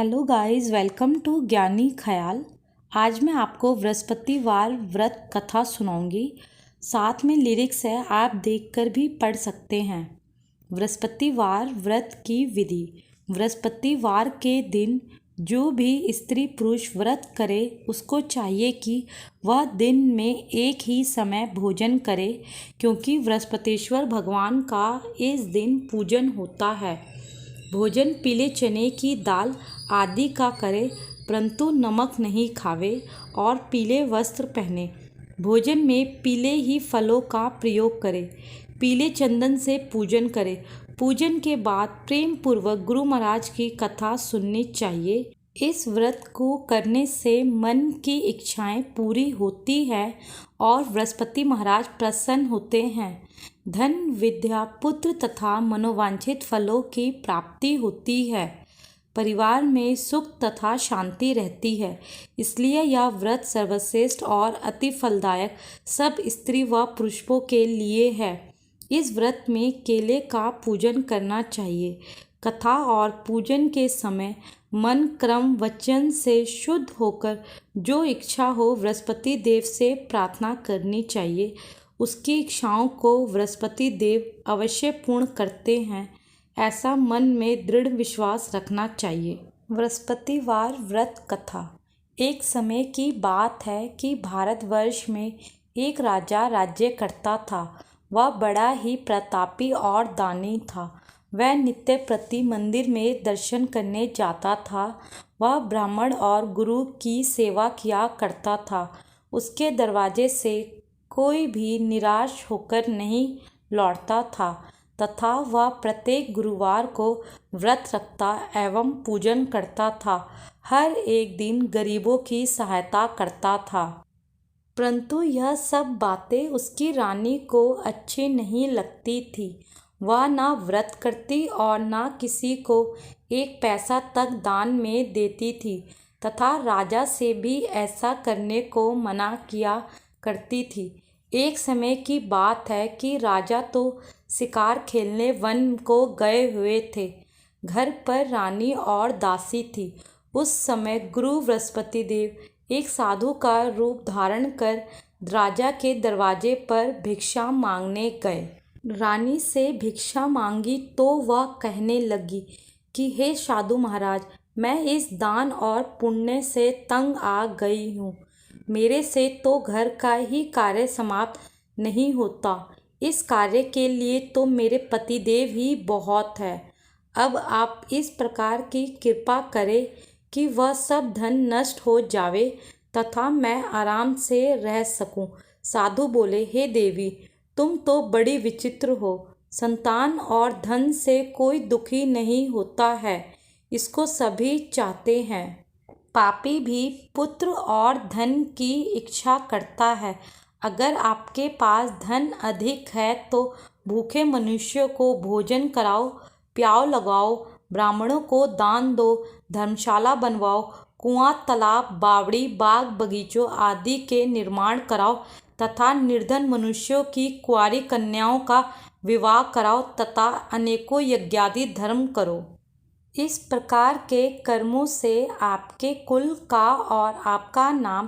Hello guys, welcome to ज्ञानी ख्याल। आज मैं आपको बृहस्पतिवार व्रत कथा सुनाऊंगी। साथ में लिरिक्स है, आप देखकर भी पढ़ सकते हैं। बृहस्पतिवार व्रत की विधि। बृहस्पतिवार के दिन जो भी स्त्री पुरुष व्रत करे उसको चाहिए कि वह दिन में एक ही समय भोजन करे, क्योंकि बृहस्पतिश्वर भगवान का इस दिन पूजन होता है। भोजन पीले चने की दाल आदि का करे, परंतु नमक नहीं खावे और पीले वस्त्र पहने। भोजन में पीले ही फलों का प्रयोग करे। पीले चंदन से पूजन करे। पूजन के बाद प्रेम पूर्वक गुरु महाराज की कथा सुननी चाहिए। इस व्रत को करने से मन की इच्छाएं पूरी होती है और बृहस्पति महाराज प्रसन्न होते हैं। धन, विद्या, पुत्र तथा मनोवांछित फलों की प्राप्ति होती है। परिवार में सुख तथा शांति रहती है। इसलिए यह व्रत सर्वश्रेष्ठ और अति फलदायक सब स्त्री व पुरुषों के लिए है। इस व्रत में केले का पूजन करना चाहिए। कथा और पूजन के समय मन क्रम वचन से शुद्ध होकर जो इच्छा हो बृहस्पति देव से प्रार्थना करनी चाहिए। उसकी इच्छाओं को बृहस्पति देव अवश्य पूर्ण करते हैं, ऐसा मन में दृढ़ विश्वास रखना चाहिए। बृहस्पतिवार व्रत कथा। एक समय की बात है कि भारतवर्ष में एक राजा राज्य करता था। वह बड़ा ही प्रतापी और दानी था। वह नित्य प्रति मंदिर में दर्शन करने जाता था। वह ब्राह्मण और गुरु की सेवा किया करता था। उसके दरवाजे से कोई भी निराश होकर नहीं लौटता था तथा वह प्रत्येक गुरुवार को व्रत रखता एवं पूजन करता था। हर एक दिन गरीबों की सहायता करता था। परंतु यह सब बातें उसकी रानी को अच्छी नहीं लगती थी। वह ना व्रत करती और ना किसी को एक पैसा तक दान में देती थी तथा राजा से भी ऐसा करने को मना किया करती थी। एक समय की बात है कि राजा तो शिकार खेलने वन को गए हुए थे। घर पर रानी और दासी थी। उस समय गुरु बृहस्पति देव एक साधु का रूप धारण कर राजा के दरवाजे पर भिक्षा मांगने गए। रानी से भिक्षा मांगी तो वह कहने लगी कि हे साधु महाराज, मैं इस दान और पुण्य से तंग आ गई हूँ। मेरे से तो घर का ही कार्य समाप्त नहीं होता। इस कार्य के लिए तो मेरे पतिदेव ही बहुत है। अब आप इस प्रकार की कृपा करें कि वह सब धन नष्ट हो जावे तथा मैं आराम से रह सकूं। साधु बोले, हे देवी, तुम तो बड़ी विचित्र हो। संतान और धन से कोई दुखी नहीं होता है, इसको सभी चाहते हैं। पापी भी पुत्र और धन की इच्छा करता है। अगर आपके पास धन अधिक है तो भूखे मनुष्यों को भोजन कराओ, प्याव लगाओ, ब्राह्मणों को दान दो, धर्मशाला बनवाओ, कुआं, तालाब, बावड़ी, बाग बगीचों आदि के निर्माण कराओ तथा निर्धन मनुष्यों की कुंवारी कन्याओं का विवाह कराओ तथा अनेकों यज्ञादि धर्म करो। इस प्रकार के कर्मों से आपके कुल का और आपका नाम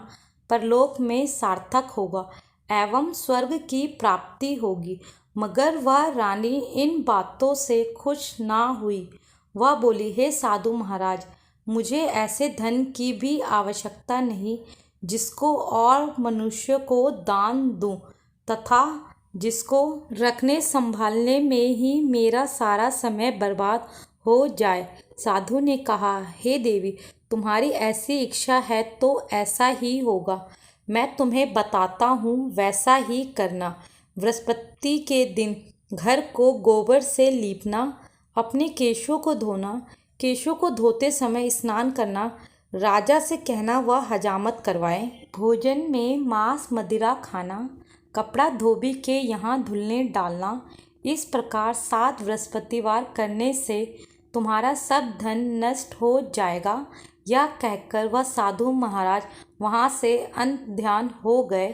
परलोक में सार्थक होगा एवं स्वर्ग की प्राप्ति होगी। मगर वह रानी इन बातों से खुश ना हुई। वह बोली, हे साधु महाराज, मुझे ऐसे धन की भी आवश्यकता नहीं जिसको और मनुष्य को दान दूं तथा जिसको रखने संभालने में ही मेरा सारा समय बर्बाद हो जाए। साधु ने कहा, हे देवी, तुम्हारी ऐसी इच्छा है तो ऐसा ही होगा। मैं तुम्हें बताता हूँ, वैसा ही करना। बृहस्पति के दिन घर को गोबर से लीपना, अपने केशों को धोना, केशों को धोते समय स्नान करना, राजा से कहना वह हजामत करवाए। भोजन में मांस मदिरा खाना, कपड़ा धोबी के यहाँ धुलने डालना। इस प्रकार 7 बृहस्पतिवार करने से तुम्हारा सब धन नष्ट हो जाएगा। यह कहकर वह साधु महाराज वहाँ से अंत ध्यान हो गए।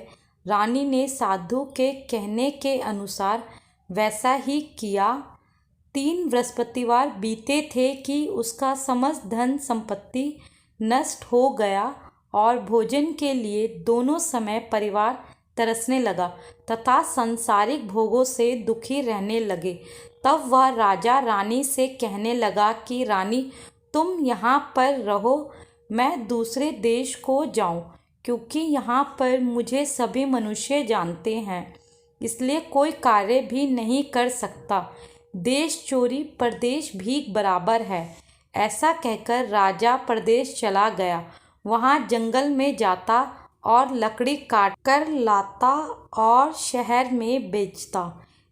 रानी ने साधु के कहने के अनुसार वैसा ही किया 3 बृहस्पतिवार बीते थे कि उसका समस्त धन संपत्ति नष्ट हो गया और भोजन के लिए दोनों समय परिवार तरसने लगा तथा सांसारिक भोगों से दुखी रहने लगे। तब वह राजा रानी से कहने लगा कि रानी, तुम यहाँ पर रहो, मैं दूसरे देश को जाऊँ, क्योंकि यहाँ पर मुझे सभी मनुष्य जानते हैं, इसलिए कोई कार्य भी नहीं कर सकता। देश चोरी परदेश भीख बराबर है। ऐसा कहकर राजा परदेश चला गया। वहाँ जंगल में जाता और लकड़ी काट कर लाता और शहर में बेचता।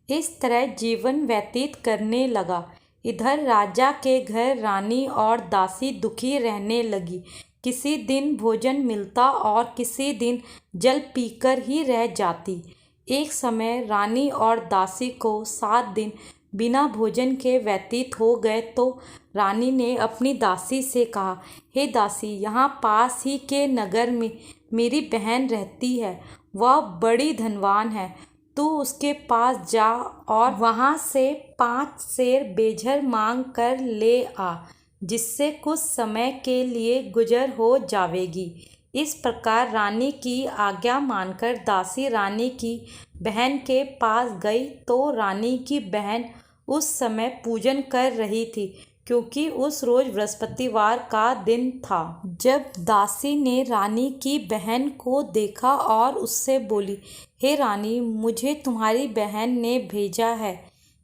इस तरह जीवन व्यतीत करने लगा। इधर राजा के घर रानी और दासी दुखी रहने लगी। किसी दिन भोजन मिलता और किसी दिन जल पीकर ही रह जाती। एक समय रानी और दासी को 7 दिन बिना भोजन के व्यतीत हो गए तो रानी ने अपनी दासी से कहा, हे दासी, यहाँ पास ही के नगर में मेरी बहन रहती है। वह बड़ी धनवान है। तू उसके पास जा और वहाँ से 5 सेर बेझर मांग कर ले आ, जिससे कुछ समय के लिए गुजर हो जावेगी। इस प्रकार रानी की आज्ञा मानकर दासी रानी की बहन के पास गई तो रानी की बहन उस समय पूजन कर रही थी, क्योंकि उस रोज बृहस्पतिवार का दिन था। जब दासी ने रानी की बहन को देखा और उससे बोली, हे रानी, मुझे तुम्हारी बहन ने भेजा है,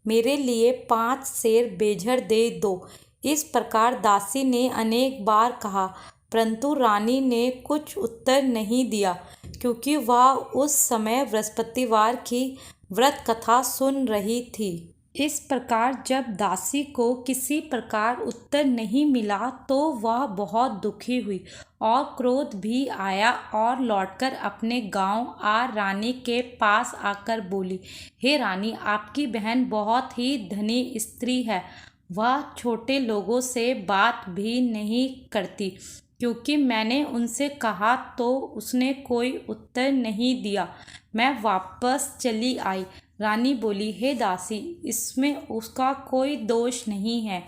मेरे लिए 5 सेर बेझर दे दो। इस प्रकार दासी ने अनेक बार कहा, परंतु रानी ने कुछ उत्तर नहीं दिया, क्योंकि वह उस समय बृहस्पतिवार की व्रत कथा सुन रही थी। इस प्रकार जब दासी को किसी प्रकार उत्तर नहीं मिला तो वह बहुत दुखी हुई और क्रोध भी आया और लौटकर अपने गांव आ रानी के पास आकर बोली, हे रानी, आपकी बहन बहुत ही धनी स्त्री है। वह छोटे लोगों से बात भी नहीं करती, क्योंकि मैंने उनसे कहा तो उसने कोई उत्तर नहीं दिया। मैं वापस चली आई। रानी बोली, हे दासी, इसमें उसका कोई दोष नहीं है।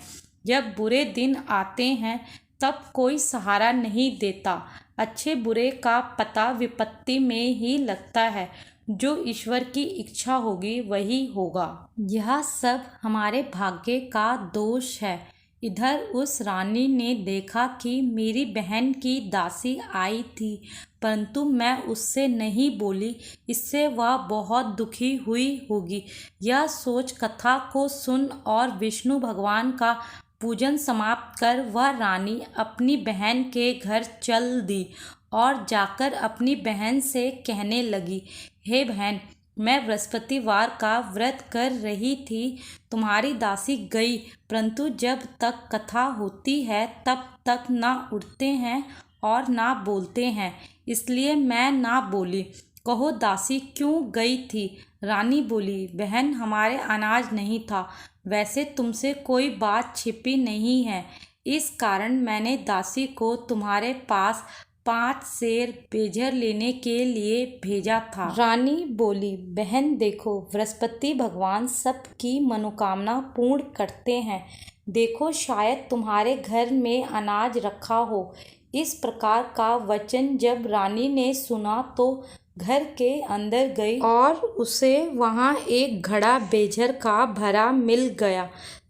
जब बुरे दिन आते हैं तब कोई सहारा नहीं देता। अच्छे बुरे का पता विपत्ति में ही लगता है। जो ईश्वर की इच्छा होगी वही होगा। यह सब हमारे भाग्य का दोष है। इधर उस रानी ने देखा कि मेरी बहन की दासी आई थी, परंतु मैं उससे नहीं बोली, इससे वह बहुत दुखी हुई होगी। यह सोच कथा को सुन और विष्णु भगवान का पूजन समाप्त कर वह रानी अपनी बहन के घर चल दी और जाकर अपनी बहन से कहने लगी, हे बहन, मैं बृहस्पतिवार का व्रत कर रही थी, तुम्हारी दासी गई, परंतु जब तक कथा होती है तब तक ना उठते हैं और ना बोलते हैं, इसलिए मैं ना बोली। कहो दासी क्यों गई थी? रानी बोली, बहन, हमारे अनाज नहीं था। वैसे तुमसे कोई बात छिपी नहीं है, इस कारण मैंने दासी को तुम्हारे पास 5 सेर बेझर लेने के लिए भेजा था। रानी बोली, बहन देखो, बृहस्पति भगवान सबकी मनोकामना पूर्ण करते हैं। देखो, शायद तुम्हारे घर में अनाज रखा हो। इस प्रकार का वचन जब रानी ने सुना तो घर के अंदर गई और उसे वहाँ एक घड़ा बेझर का भरा मिल गया।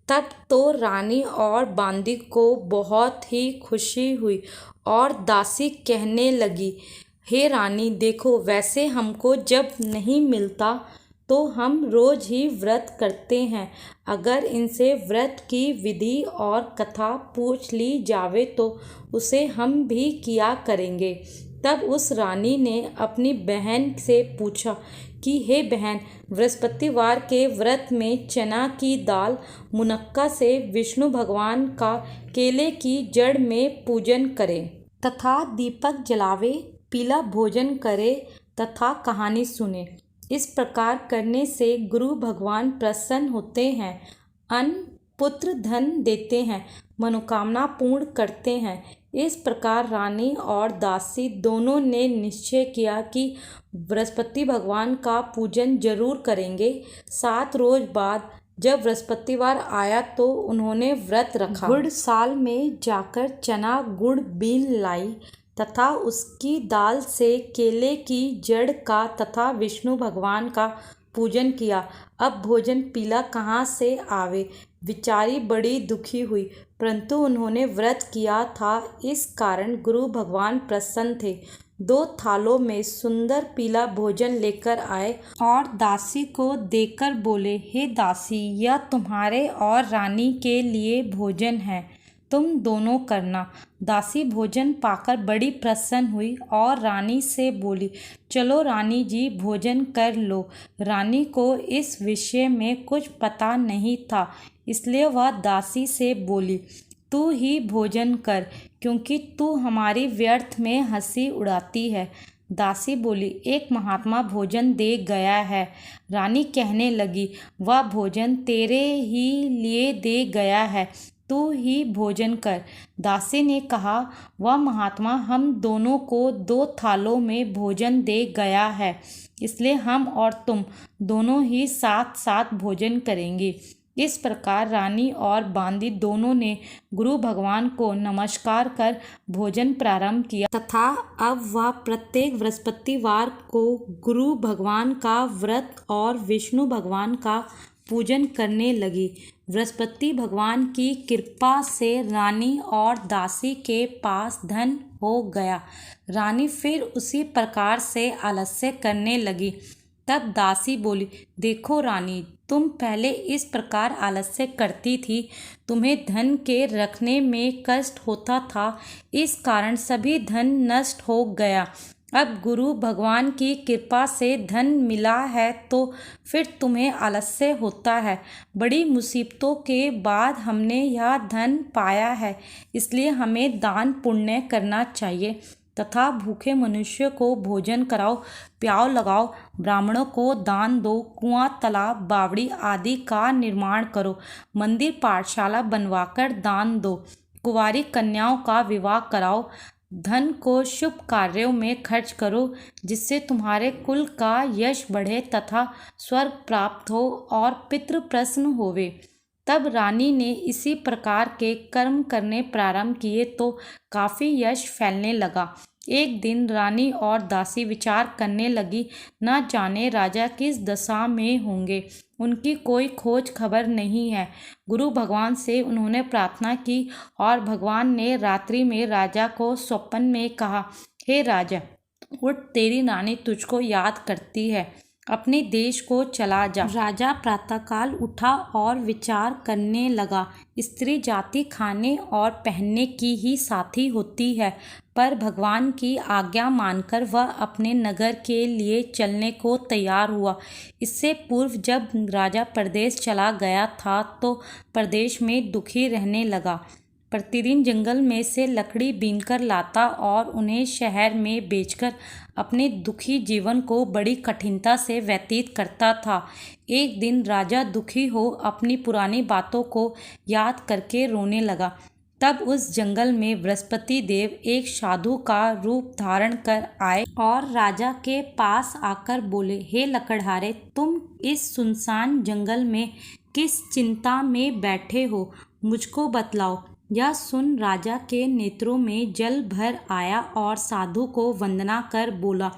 तब तो रानी और बांदी को बहुत ही खुशी हुई और दासी कहने लगी, हे रानी, देखो, वैसे हमको जब नहीं मिलता तो हम रोज ही व्रत करते हैं। अगर इनसे व्रत की विधि और कथा पूछ ली जावे तो उसे हम भी किया करेंगे। तब उस रानी ने अपनी बहन से पूछा कि हे बहन, बृहस्पतिवार के व्रत में चना की दाल मुनक्का से विष्णु भगवान का केले की जड़ में पूजन करें तथा दीपक जलावे, पीला भोजन करे तथा कहानी सुने। इस प्रकार करने से गुरु भगवान प्रसन्न होते हैं, अन्न पुत्र धन देते हैं, मनोकामना पूर्ण करते हैं। इस प्रकार रानी और दासी दोनों ने निश्चय किया कि बृहस्पति भगवान का पूजन जरूर करेंगे। 7 रोज बाद जब बृहस्पतिवार आया तो उन्होंने व्रत रखा। गुड़ साल में जाकर चना गुड़ बीन लाई तथा उसकी दाल से केले की जड़ का तथा विष्णु भगवान का पूजन किया। अब भोजन पीला कहाँ से आवे, बेचारी बड़ी दुखी हुई, परंतु उन्होंने व्रत किया था, इस कारण गुरु भगवान प्रसन्न थे। 2 थालों में सुंदर पीला भोजन लेकर आए और दासी को देकर बोले, हे दासी, यह तुम्हारे और रानी के लिए भोजन है, तुम दोनों करना। दासी भोजन पाकर बड़ी प्रसन्न हुई और रानी से बोली, चलो रानी जी, भोजन कर लो। रानी को इस विषय में कुछ पता नहीं था, इसलिए वह दासी से बोली, तू ही भोजन कर, क्योंकि तू हमारी व्यर्थ में हंसी उड़ाती है। दासी बोली, एक महात्मा भोजन दे गया है। रानी कहने लगी, वह भोजन तेरे ही लिए दे गया है, तू ही भोजन कर। दासी ने कहा, वह महात्मा हम दोनों को 2 थालों में भोजन दे गया है, इसलिए हम और तुम दोनों ही साथ साथ भोजन करेंगे। इस प्रकार रानी और बांदी दोनों ने गुरु भगवान को नमस्कार कर भोजन प्रारंभ किया तथा अब वह प्रत्येक बृहस्पतिवार को गुरु भगवान का व्रत और विष्णु भगवान का पूजन करने लगी। बृहस्पति भगवान की कृपा से रानी और दासी के पास धन हो गया। रानी फिर उसी प्रकार से आलस्य करने लगी। तब दासी बोली, देखो रानी, तुम पहले इस प्रकार आलस्य करती थी, तुम्हें धन के रखने में कष्ट होता था, इस कारण सभी धन नष्ट हो गया। अब गुरु भगवान की कृपा से धन मिला है तो फिर तुम्हें आलस्य होता है। बड़ी मुसीबतों के बाद हमने यह धन पाया है, इसलिए हमें दान पुण्य करना चाहिए तथा भूखे मनुष्य को भोजन कराओ, प्याव लगाओ, ब्राह्मणों को दान दो, कुआं, तालाब, बावड़ी आदि का निर्माण करो, मंदिर पाठशाला बनवाकर दान दो, कुंवारी कन्याओं का विवाह कराओ, धन को शुभ कार्यों में खर्च करो, जिससे तुम्हारे कुल का यश बढ़े तथा स्वर्ग प्राप्त हो और पितृ प्रसन्न होवे। तब रानी ने इसी प्रकार के कर्म करने प्रारंभ किए तो काफ़ी यश फैलने लगा। एक दिन रानी और दासी विचार करने लगी, न जाने राजा किस दशा में होंगे, उनकी कोई खोज खबर नहीं है। गुरु भगवान से उन्होंने प्रार्थना की और भगवान ने रात्रि में राजा को स्वप्न में कहा, हे राजा, उठ, तेरी रानी तुझको याद करती है, अपने देश को चला जा। राजा प्रातःकाल उठा और विचार करने लगा, स्त्री जाति खाने और पहनने की ही साथी होती है, पर भगवान की आज्ञा मानकर वह अपने नगर के लिए चलने को तैयार हुआ। इससे पूर्व जब राजा प्रदेश चला गया था तो प्रदेश में दुखी रहने लगा। प्रतिदिन जंगल में से लकड़ी बीनकर लाता और उन्हें शहर में बेचकर अपने दुखी जीवन को बड़ी कठिनता से व्यतीत करता था। एक दिन राजा दुखी हो अपनी पुरानी बातों को याद करके रोने लगा। तब उस जंगल में बृहस्पति देव एक साधु का रूप धारण कर आए और राजा के पास आकर बोले, हे लकड़हारे, तुम इस सुनसान जंगल में किस चिंता में बैठे हो, मुझको बतलाओ। यह सुन राजा के नेत्रों में जल भर आया और साधु को वंदना कर बोला,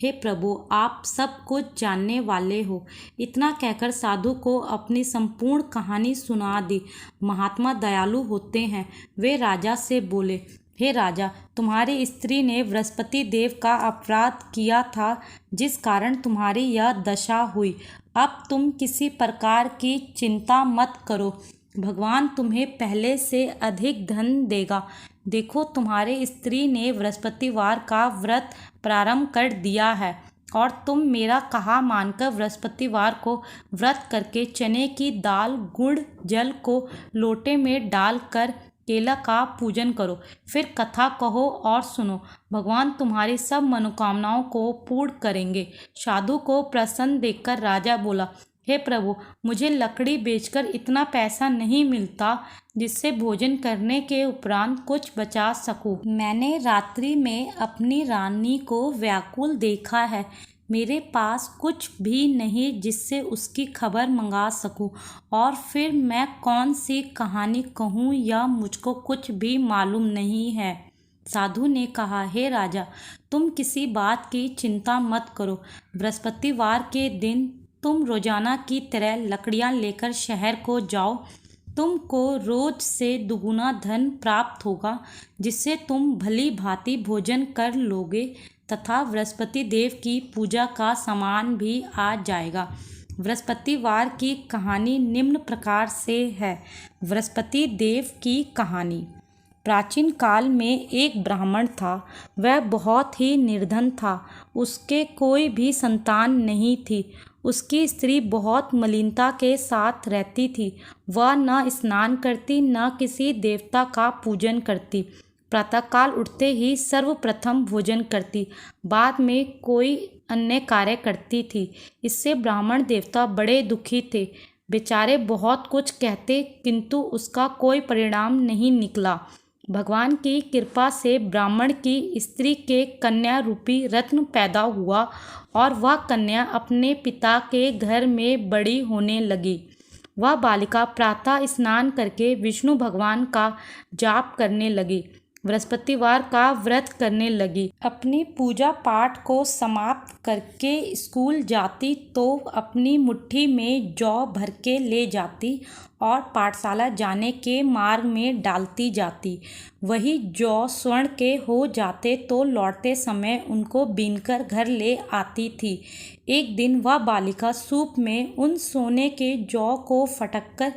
हे प्रभु, आप सब कुछ जानने वाले हो। इतना कहकर साधु को अपनी संपूर्ण कहानी सुना दी। महात्मा दयालु होते हैं। वे राजा से बोले, हे राजा, तुम्हारी स्त्री ने बृहस्पति देव का अपराध किया था, जिस कारण तुम्हारी यह दशा हुई। अब तुम किसी प्रकार की चिंता मत करो, भगवान तुम्हें पहले से अधिक धन देगा। देखो, तुम्हारे स्त्री ने बृहस्पतिवार का व्रत प्रारंभ कर दिया है और तुम मेरा कहा मानकर बृहस्पतिवार को व्रत करके चने की दाल, गुड़, जल को लोटे में डालकर केला का पूजन करो। फिर कथा कहो और सुनो, भगवान तुम्हारी सब मनोकामनाओं को पूर्ण करेंगे। साधु को प्रसन्न देखकर राजा बोला, हे प्रभु, मुझे लकड़ी बेचकर इतना पैसा नहीं मिलता जिससे भोजन करने के उपरांत कुछ बचा सकूं। मैंने रात्रि में अपनी रानी को व्याकुल देखा है, मेरे पास कुछ भी नहीं जिससे उसकी खबर मंगा सकूं, और फिर मैं कौन सी कहानी कहूं, या मुझको कुछ भी मालूम नहीं है। साधु ने कहा, हे राजा, तुम किसी बात की चिंता मत करो। बृहस्पतिवार के दिन तुम रोजाना की तरह लकड़ियां लेकर शहर को जाओ। तुमको रोज से दुगुना धन प्राप्त होगा, जिससे तुम भली भांति भोजन कर लोगे तथा बृहस्पति देव की पूजा का सामान भी आ जाएगा। बृहस्पतिवार की कहानी निम्न प्रकार से है। बृहस्पति देव की कहानी। प्राचीन काल में एक ब्राह्मण था। वह बहुत ही निर्धन था। उसके कोई भी संतान नहीं थी। उसकी स्त्री बहुत मलिनता के साथ रहती थी। वह न स्नान करती, न किसी देवता का पूजन करती। प्रातःकाल उठते ही सर्वप्रथम भोजन करती, बाद में कोई अन्य कार्य करती थी। इससे ब्राह्मण देवता बड़े दुखी थे। बेचारे बहुत कुछ कहते, किंतु उसका कोई परिणाम नहीं निकला। भगवान की कृपा से ब्राह्मण की स्त्री के कन्या रूपी रत्न पैदा हुआ, और वह कन्या अपने पिता के घर में बड़ी होने लगी। वह बालिका प्रातः स्नान करके विष्णु भगवान का जाप करने लगी, बृहस्पतिवार का व्रत करने लगी। अपनी पूजा पाठ को समाप्त करके स्कूल जाती तो अपनी मुट्ठी में जौ भर के ले जाती और पाठशाला जाने के मार्ग में डालती जाती। वही जौ स्वर्ण के हो जाते तो लौटते समय उनको बीनकर घर ले आती थी। एक दिन वह बालिका सूप में उन सोने के जौ को फटककर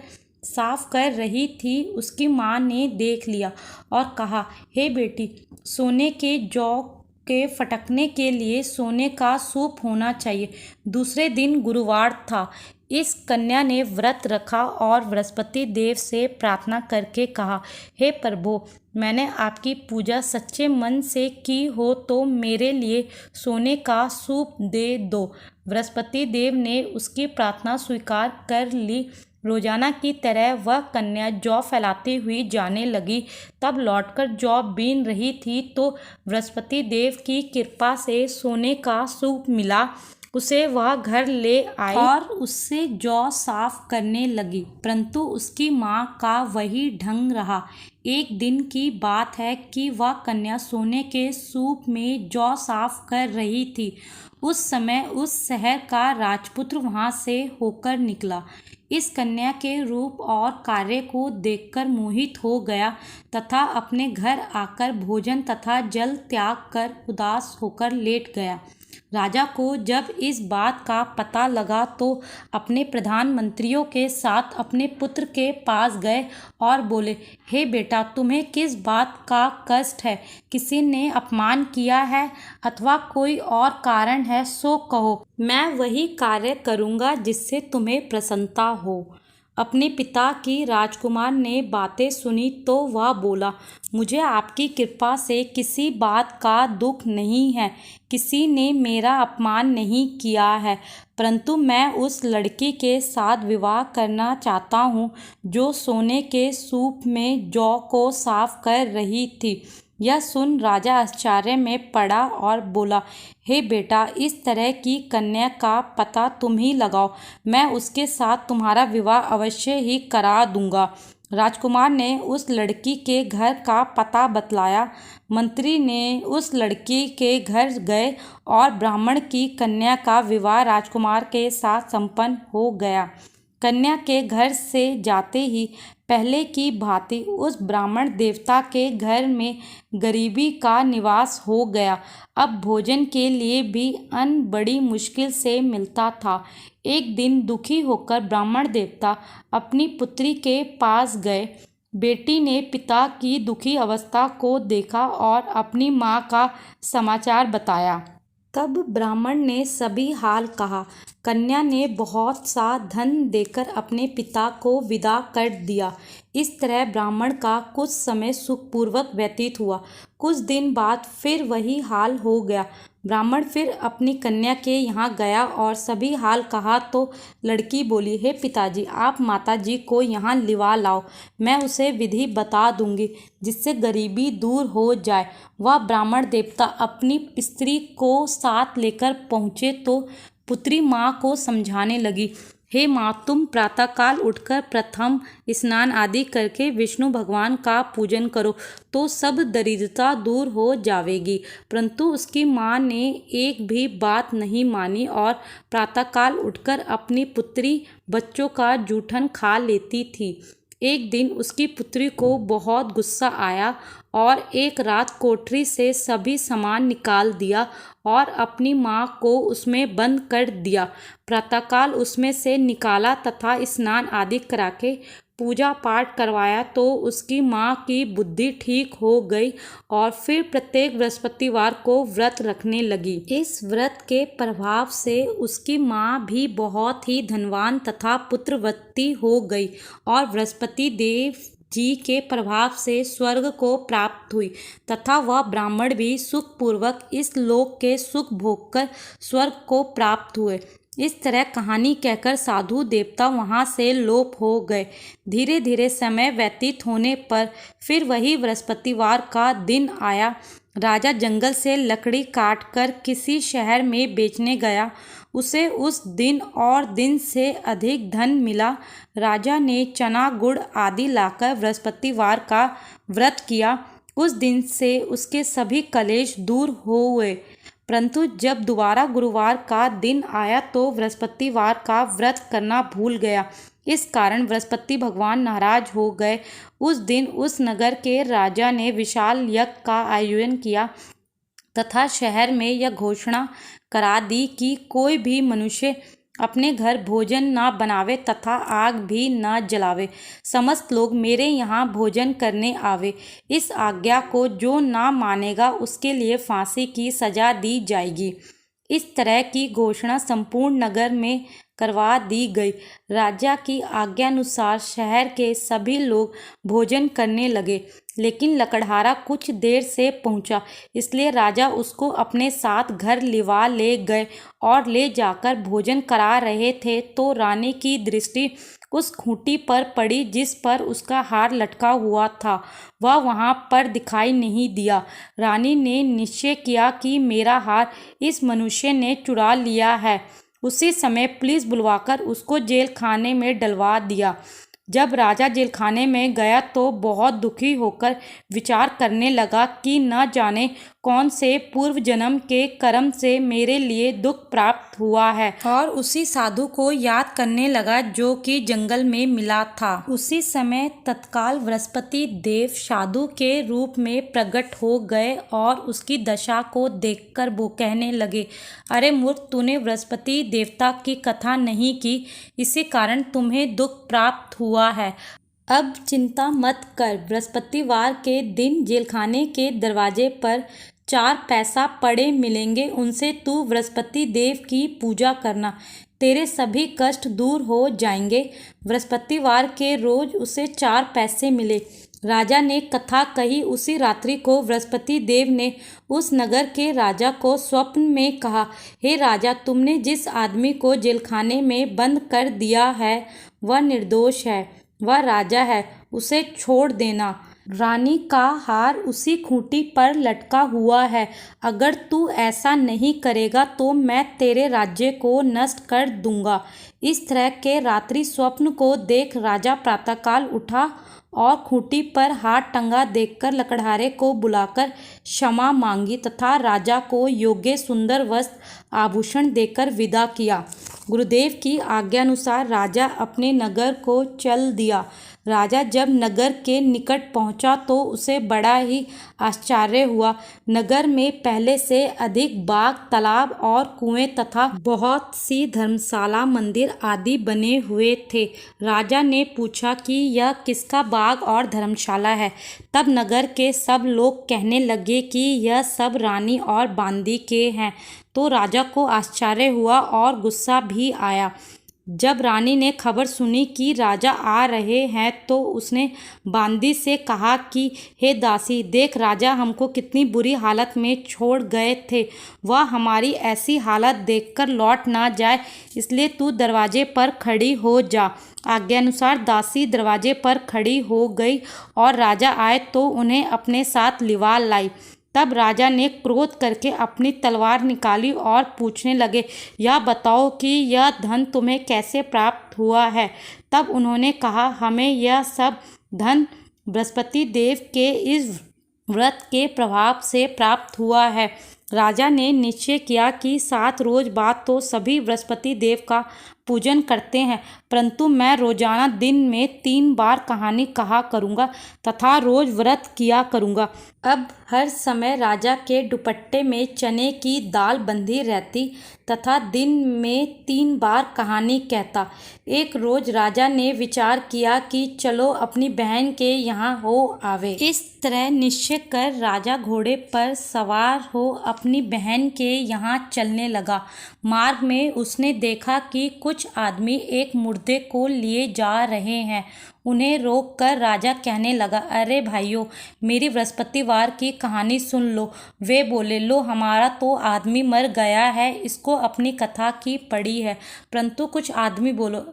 साफ कर रही थी। उसकी माँ ने देख लिया और कहा, हे बेटी, सोने के जौ के फटकने के लिए सोने का सूप होना चाहिए। दूसरे दिन गुरुवार था। इस कन्या ने व्रत रखा और बृहस्पति देव से प्रार्थना करके कहा, हे प्रभु, मैंने आपकी पूजा सच्चे मन से की हो तो मेरे लिए सोने का सूप दे दो। बृहस्पति देव ने उसकी प्रार्थना स्वीकार कर ली। रोजाना की तरह वह कन्या जौ फैलाती हुई जाने लगी। तब लौटकर जौ बीन रही थी तो बृहस्पति देव की कृपा से सोने का सूप मिला। उसे वह घर ले आई और उससे जौ साफ करने लगी, परंतु उसकी माँ का वही ढंग रहा। एक दिन की बात है कि वह कन्या सोने के सूप में जौ साफ कर रही थी। उस समय उस शहर का राजपुत्र वहां से होकर निकला। इस कन्या के रूप और कार्य को देखकर मोहित हो गया तथा अपने घर आकर भोजन तथा जल त्याग कर उदास होकर लेट गया। राजा को जब इस बात का पता लगा तो अपने प्रधानमंत्रियों के साथ अपने पुत्र के पास गए और बोले, हे बेटा, तुम्हें किस बात का कष्ट है? किसी ने अपमान किया है अथवा कोई और कारण है, सो कहो, मैं वही कार्य करूँगा जिससे तुम्हें प्रसन्नता हो। अपने पिता की राजकुमार ने बातें सुनी तो वह बोला, मुझे आपकी कृपा से किसी बात का दुख नहीं है। किसी ने मेरा अपमान नहीं किया है, परंतु मैं उस लड़की के साथ विवाह करना चाहता हूँ जो सोने के सूप में जौ को साफ कर रही थी। यह सुन राजा आश्चर्य में पड़ा और बोला, हे बेटा, इस तरह की कन्या का पता तुम ही लगाओ। मैं उसके साथ तुम्हारा विवाह अवश्य ही करा दूंगा। राजकुमार ने उस लड़की के घर का पता बतलाया। मंत्री ने उस लड़की के घर गए और ब्राह्मण की कन्या का विवाह राजकुमार के साथ संपन्न हो गया। कन्या के घर से जाते ही पहले की भांति उस ब्राह्मण देवता के घर में गरीबी का निवास हो गया। अब भोजन के लिए भी अन्न बड़ी मुश्किल से मिलता था। एक दिन दुखी होकर ब्राह्मण देवता अपनी पुत्री के पास गए। बेटी ने पिता की दुखी अवस्था को देखा और अपनी माँ का समाचार बताया। तब ब्राह्मण ने सभी हाल कहा। कन्या ने बहुत सा धन देकर अपने पिता को विदा कर दिया। इस तरह ब्राह्मण का कुछ समय सुखपूर्वक व्यतीत हुआ। कुछ दिन बाद फिर वही हाल हो गया। ब्राह्मण फिर अपनी कन्या के यहाँ गया और सभी हाल कहा तो लड़की बोली, हे पिताजी, आप माताजी को यहाँ लिवा लाओ, मैं उसे विधि बता दूंगी जिससे गरीबी दूर हो जाए। वह ब्राह्मण देवता अपनी स्त्री को साथ लेकर पहुँचे तो पुत्री माँ को समझाने लगी, हे माँ, तुम प्रातःकाल उठकर प्रथम स्नान आदि करके विष्णु भगवान का पूजन करो तो सब दरिद्रता दूर हो जावेगी। परंतु उसकी माँ ने एक भी बात नहीं मानी और प्रातःकाल उठकर अपनी पुत्री बच्चों का जूठन खा लेती थी। एक दिन उसकी पुत्री को बहुत गुस्सा आया और एक रात कोठरी से सभी सामान निकाल दिया और अपनी माँ को उसमें बंद कर दिया। प्रातःकाल उसमें से निकाला तथा स्नान आदि करा के पूजा पाठ करवाया तो उसकी माँ की बुद्धि ठीक हो गई और फिर प्रत्येक बृहस्पतिवार को व्रत रखने लगी। इस व्रत के प्रभाव से उसकी माँ भी बहुत ही धनवान तथा पुत्रवती हो गई और बृहस्पति देव जी के प्रभाव से स्वर्ग को प्राप्त हुई तथा वह ब्राह्मण भी सुखपूर्वक इस लोक के सुख भोगकर स्वर्ग को प्राप्त हुए। इस तरह कहानी कहकर साधु देवता वहाँ से लोप हो गए। धीरे धीरे समय व्यतीत होने पर फिर वही बृहस्पतिवार का दिन आया। राजा जंगल से लकड़ी काटकर किसी शहर में बेचने गया। उसे उस दिन और दिन से अधिक धन मिला। राजा ने चना गुड़ आदि लाकर बृहस्पतिवार का व्रत किया। उस दिन से उसके सभी कलेश दूर हुए। परंतु जब दोबारा गुरुवार का दिन आया तो बृहस्पतिवार का व्रत करना भूल गया। इस कारण बृहस्पति भगवान नाराज हो गए। उस दिन उस नगर के राजा ने विशाल यज्ञ का आयोजन किया तथा शहर में यह घोषणा करा दी कि कोई भी मनुष्य अपने घर भोजन न बनावे तथा आग भी न जलावे। समस्त लोग मेरे यहाँ भोजन करने आवे। इस आज्ञा को जो न मानेगा उसके लिए फांसी की सजा दी जाएगी। इस तरह की घोषणा संपूर्ण नगर में करवा दी गई। राजा की आज्ञानुसार शहर के सभी लोग भोजन करने लगे, लेकिन लकड़हारा कुछ देर से पहुंचा, इसलिए राजा उसको अपने साथ घर लिवा ले गए और ले जाकर भोजन करा रहे थे तो रानी की दृष्टि उस खूंटी पर पड़ी जिस पर उसका हार लटका हुआ था। वह वहां पर दिखाई नहीं दिया। रानी ने निश्चय किया कि मेरा हार इस मनुष्य ने चुरा लिया है। उसी समय पुलिस बुलवाकर उसको जेल खाने में डलवा दिया। जब राजा जेलखाने में गया तो बहुत दुखी होकर विचार करने लगा कि न जाने कौन से पूर्व जन्म के कर्म से मेरे लिए दुख प्राप्त हुआ है, और उसी साधु को याद करने लगा जो कि जंगल में मिला था। उसी समय तत्काल बृहस्पति देव साधु के रूप में प्रकट हो गए और उसकी दशा को देखकर वो कहने लगे, अरे मूर्ख, तूने बृहस्पति देवता की कथा नहीं की, इसी कारण तुम्हें दुख प्राप्त हुआ है। अब चिंता मत कर। बृहस्पतिवार के दिन जेलखाने के दरवाजे पर 4 पैसा पड़े मिलेंगे, उनसे तू बृहस्पति देव की पूजा करना, तेरे सभी कष्ट दूर हो जाएंगे। बृहस्पतिवार के रोज उसे 4 पैसे मिले। राजा ने कथा कही। उसी रात्रि को बृहस्पति देव ने उस नगर के राजा को स्वप्न में कहा, हे राजा, तुमने जिस आदमी को जेलखाने में बंद कर दिया है वह निर्दोष है, वह राजा है, उसे छोड़ देना। रानी का हार उसी खूंटी पर लटका हुआ है। अगर तू ऐसा नहीं करेगा तो मैं तेरे राज्य को नष्ट कर दूंगा। इस तरह के रात्रि स्वप्न को देख राजा प्रातःकाल उठा और खूंटी पर हार टंगा देखकर लकड़हारे को बुलाकर क्षमा मांगी तथा राजा को योग्य सुंदर वस्त्र आभूषण देकर विदा किया। गुरुदेव की आज्ञानुसार राजा अपने नगर को चल दिया। राजा जब नगर के निकट पहुंचा तो उसे बड़ा ही आश्चर्य हुआ। नगर में पहले से अधिक बाग, तालाब और कुएं तथा बहुत सी धर्मशाला, मंदिर आदि बने हुए थे। राजा ने पूछा कि यह किसका बाग और धर्मशाला है। तब नगर के सब लोग कहने लगे कि यह सब रानी और बांदी के हैं। तो राजा को आश्चर्य हुआ और गुस्सा भी आया। जब रानी ने खबर सुनी कि राजा आ रहे हैं तो उसने बांदी से कहा कि हे दासी, देख राजा हमको कितनी बुरी हालत में छोड़ गए थे। वह हमारी ऐसी हालत देखकर लौट ना जाए, इसलिए तू दरवाजे पर खड़ी हो जा। आज्ञानुसार दासी दरवाजे पर खड़ी हो गई और राजा आए तो उन्हें अपने साथ लिवा लाई। तब राजा ने क्रोध करके अपनी तलवार निकाली और पूछने लगे, यह बताओ कि यह धन तुम्हें कैसे प्राप्त हुआ है। तब उन्होंने कहा, हमें यह सब धन बृहस्पति देव के इस व्रत के प्रभाव से प्राप्त हुआ है। राजा ने निश्चय किया कि 7 रोज बाद तो सभी बृहस्पति देव का पूजन करते हैं, परंतु मैं रोजाना दिन में 3 बार कहानी कहा करूँगा तथा रोज व्रत किया करूँगा। अब हर समय राजा के दुपट्टे में चने की दाल बंधी रहती तथा दिन में 3 बार कहानी कहता। एक रोज राजा ने विचार किया कि चलो अपनी बहन के यहाँ हो आवे। इस तरह निश्चय कर राजा घोड़े पर सवार हो अपनी बहन के यहाँ चलने लगा। मार्ग में उसने देखा कि कुछ आदमी एक मुर्दे को लिए जा रहे हैं। उन्हें रोककर राजा कहने लगा, अरे भाइयों, मेरी बृहस्पतिवार की कहानी सुन लो। वे बोले, लो हमारा तो आदमी मर गया है, इसको अपनी कथा की पड़ी है। परंतु कुछ आदमी बोलो,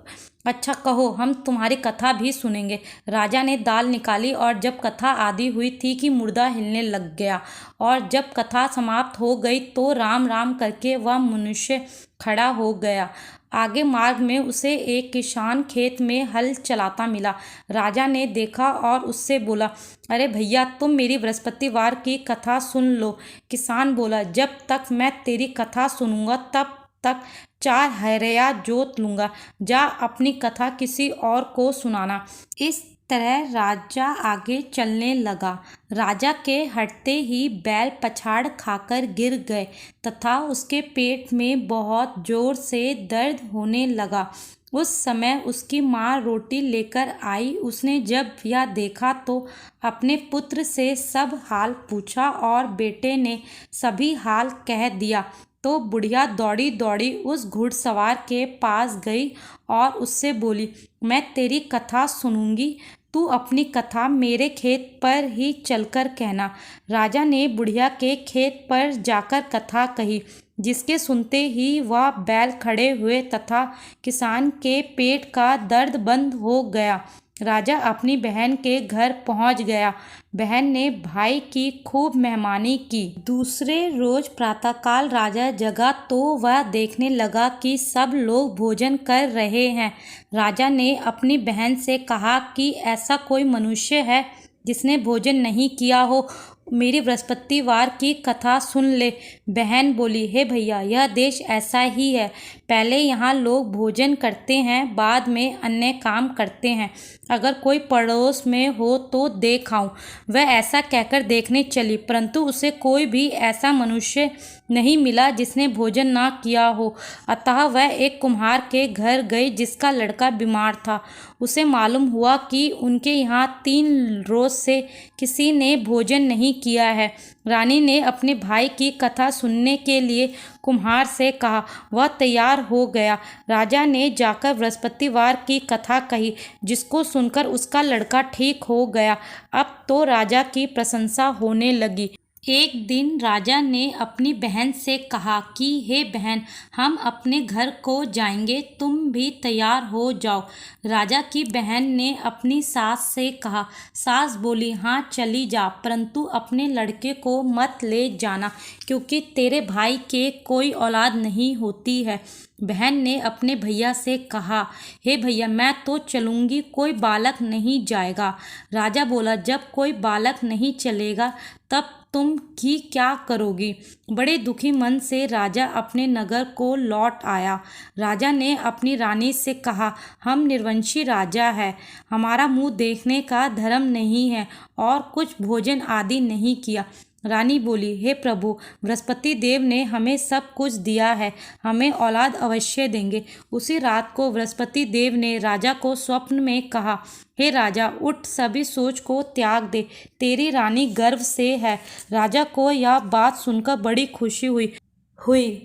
अच्छा कहो, हम तुम्हारी कथा भी सुनेंगे। राजा ने दाल निकाली और जब कथा आदि हुई थी कि मुर्दा हिलने लग गया, और जब कथा समाप्त हो गई तो राम राम करके वह मनुष्य खड़ा हो गया। आगे मार्ग में उसे एक किसान खेत में हल चलाता मिला। राजा ने देखा और उससे बोला, अरे भैया, तुम मेरी बृहस्पतिवार की कथा सुन लो। किसान बोला, जब तक मैं तेरी कथा सुनूंगा तब तक 4 हरया जोत लूंगा। जा अपनी कथा किसी और को सुनाना। इस तरह राजा आगे चलने लगा। राजा के हटते ही बैल पछाड़ खाकर गिर गए तथा उसके पेट में बहुत जोर से दर्द होने लगा। उस समय उसकी माँ रोटी लेकर आई। उसने जब यह देखा तो अपने पुत्र से सब हाल पूछा और बेटे ने सभी हाल कह दिया। तो बुढ़िया दौड़ी दौड़ी उस घुड़सवार के पास गई और उससे बोली, मैं तेरी कथा सुनूंगी, तू अपनी कथा मेरे खेत पर ही चलकर कहना। राजा ने बुढ़िया के खेत पर जाकर कथा कही, जिसके सुनते ही वह बैल खड़े हुए तथा किसान के पेट का दर्द बंद हो गया। राजा अपनी बहन के घर पहुंच गया। बहन ने भाई की खूब मेहमानी की। दूसरे रोज प्रातःकाल राजा जगा तो वह देखने लगा कि सब लोग भोजन कर रहे हैं। राजा ने अपनी बहन से कहा कि ऐसा कोई मनुष्य है जिसने भोजन नहीं किया हो, मेरी बृहस्पतिवार की कथा सुन ले। बहन बोली, हे भैया, यह देश ऐसा ही है। पहले यहाँ लोग भोजन करते हैं, बाद में अन्य काम करते हैं। अगर कोई पड़ोस में हो तो देख आऊं। वह ऐसा कहकर देखने चली, परंतु उसे कोई भी ऐसा मनुष्य नहीं मिला जिसने भोजन ना किया हो। अतः वह एक कुम्हार के घर गई जिसका लड़का बीमार था। उसे मालूम हुआ कि उनके यहाँ 3 रोज से किसी ने भोजन नहीं किया है। रानी ने अपने भाई की कथा सुनने के लिए कुम्हार से कहा। वह तैयार हो गया। राजा ने जाकर बृहस्पतिवार की कथा कही, जिसको सुनकर उसका लड़का ठीक हो गया। अब तो राजा की प्रशंसा होने लगी। एक दिन राजा ने अपनी बहन से कहा कि हे बहन, हम अपने घर को जाएंगे, तुम भी तैयार हो जाओ। राजा की बहन ने अपनी सास से कहा। सास बोली, हाँ चली जा, परंतु अपने लड़के को मत ले जाना, क्योंकि तेरे भाई के कोई औलाद नहीं होती है। बहन ने अपने भैया से कहा, हे भैया मैं तो चलूँगी, कोई बालक नहीं जाएगा। राजा बोला, जब कोई बालक नहीं चलेगा तब तुम ही क्या करोगी। बड़े दुखी मन से राजा अपने नगर को लौट आया। राजा ने अपनी रानी से कहा, हम निर्वंशी राजा है, हमारा मुंह देखने का धर्म नहीं है और कुछ भोजन आदि नहीं किया। रानी बोली, हे प्रभु, बृहस्पति देव ने हमें सब कुछ दिया है, हमें औलाद अवश्य देंगे। उसी रात को बृहस्पति देव ने राजा को स्वप्न में कहा, हे राजा, उठ, सभी सोच को त्याग दे, तेरी रानी गर्भ से है। राजा को यह बात सुनकर बड़ी खुशी हुई।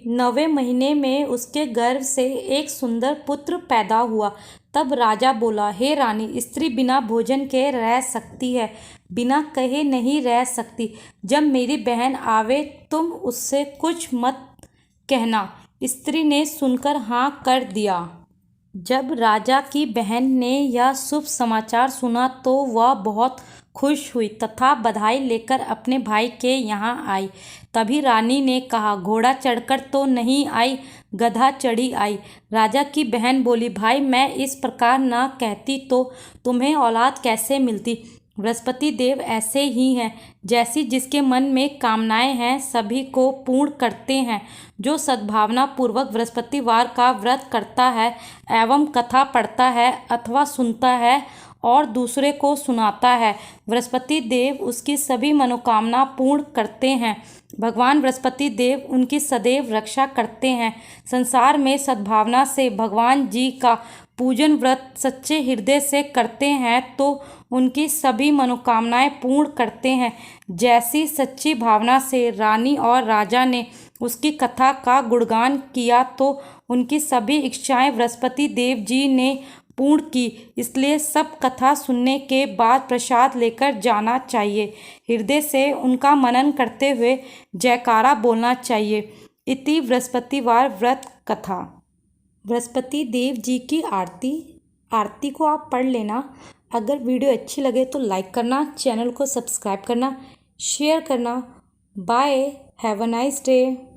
9वें महीने में उसके गर्भ से एक सुंदर पुत्र पैदा हुआ। तब राजा बोला, हे रानी, स्त्री बिना भोजन के रह सकती है, बिना कहे नहीं रह सकती। जब मेरी बहन आवे तुम उससे कुछ मत कहना। स्त्री ने सुनकर हाँ कर दिया। जब राजा की बहन ने यह शुभ समाचार सुना तो वह बहुत खुश हुई तथा बधाई लेकर अपने भाई के यहाँ आई। तभी रानी ने कहा, घोड़ा चढ़कर तो नहीं आई, गधा चढ़ी आई। राजा की बहन बोली, भाई मैं इस प्रकार न कहती तो तुम्हें औलाद कैसे मिलती। बृहस्पति देव ऐसे ही हैं, जैसी जिसके मन में कामनाएं हैं सभी को पूर्ण करते हैं। जो सद्भावना पूर्वक बृहस्पतिवार का व्रत करता है एवं कथा पढ़ता है अथवा सुनता है और दूसरे को सुनाता है, बृहस्पति देव उसकी सभी मनोकामना पूर्ण करते हैं। भगवान बृहस्पति देव उनकी सदैव रक्षा करते हैं। संसार में सद्भावना से भगवान जी का पूजन व्रत सच्चे हृदय से करते हैं तो उनकी सभी मनोकामनाएं पूर्ण करते हैं। जैसी सच्ची भावना से रानी और राजा ने उसकी कथा का गुणगान किया तो उनकी सभी इच्छाएं बृहस्पति देव जी ने पूर्ण की। इसलिए सब कथा सुनने के बाद प्रसाद लेकर जाना चाहिए। हृदय से उनका मनन करते हुए जयकारा बोलना चाहिए। इति बृहस्पतिवार व्रत कथा। बृहस्पति देव जी की आरती को आप पढ़ लेना। अगर वीडियो अच्छी लगे तो लाइक करना, चैनल को सब्सक्राइब करना, शेयर करना। Bye, have a nice day.